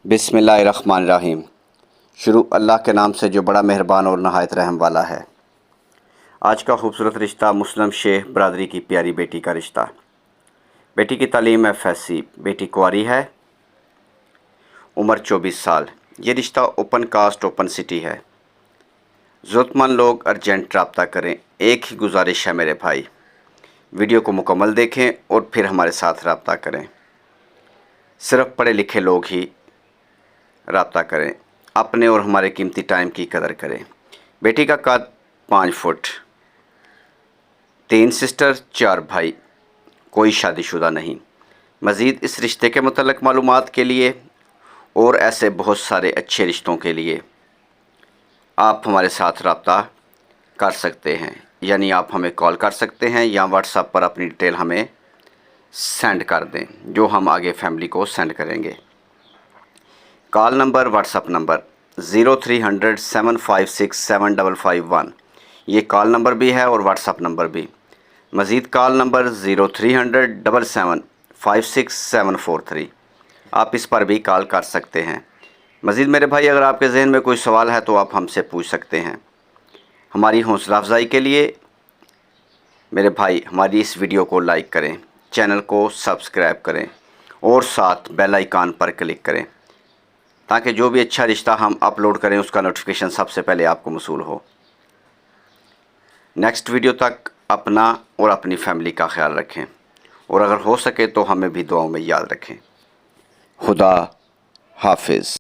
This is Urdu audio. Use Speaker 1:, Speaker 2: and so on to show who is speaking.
Speaker 1: بسم اللہ الرحمن الرحیم۔ شروع اللہ کے نام سے جو بڑا مہربان اور نہایت رحم والا ہے۔ آج کا خوبصورت رشتہ مسلم شیخ برادری کی پیاری بیٹی کا رشتہ۔ بیٹی کی تعلیم FSC، بیٹی کنواری ہے، عمر 24 سال۔ یہ رشتہ اوپن کاسٹ اوپن سٹی ہے۔ ضرورت مند لوگ ارجنٹ رابطہ کریں۔ ایک ہی گزارش ہے میرے بھائی، ویڈیو کو مکمل دیکھیں اور پھر ہمارے ساتھ رابطہ کریں۔ صرف پڑھے لکھے لوگ ہی رابطہ کریں، اپنے اور ہمارے قیمتی ٹائم کی قدر کریں۔ بیٹی کا قد 5 فٹ، 3 سسٹر 4 بھائی، کوئی شادی شدہ نہیں۔ مزید اس رشتے کے متعلق معلومات کے لیے اور ایسے بہت سارے اچھے رشتوں کے لیے آپ ہمارے ساتھ رابطہ کر سکتے ہیں، یعنی آپ ہمیں کال کر سکتے ہیں یا واٹس ایپ پر اپنی ڈیٹیل ہمیں سینڈ کر دیں، جو ہم آگے فیملی کو سینڈ کریں گے۔ Call number, what's app number 0300 756 7551، یہ کال نمبر بھی ہے اور واٹس ایپ نمبر بھی۔ مزید کال نمبر 0300 77 56 743، آپ اس پر بھی کال کر سکتے ہیں۔ مزید میرے بھائی، اگر آپ کے ذہن میں کوئی سوال ہے تو آپ ہم سے پوچھ سکتے ہیں۔ ہماری حوصلہ افزائی کے لیے میرے بھائی ہماری اس ویڈیو کو لائک کریں، چینل کو سبسکرائب کریں اور ساتھ بیل آئیکن پر کلک کریں، تاکہ جو بھی اچھا رشتہ ہم اپلوڈ کریں اس کا نوٹیفیکیشن سب سے پہلے آپ کو موصول ہو۔ نیکسٹ ویڈیو تک اپنا اور اپنی فیملی کا خیال رکھیں، اور اگر ہو سکے تو ہمیں بھی دعاؤں میں یاد رکھیں۔ خدا حافظ۔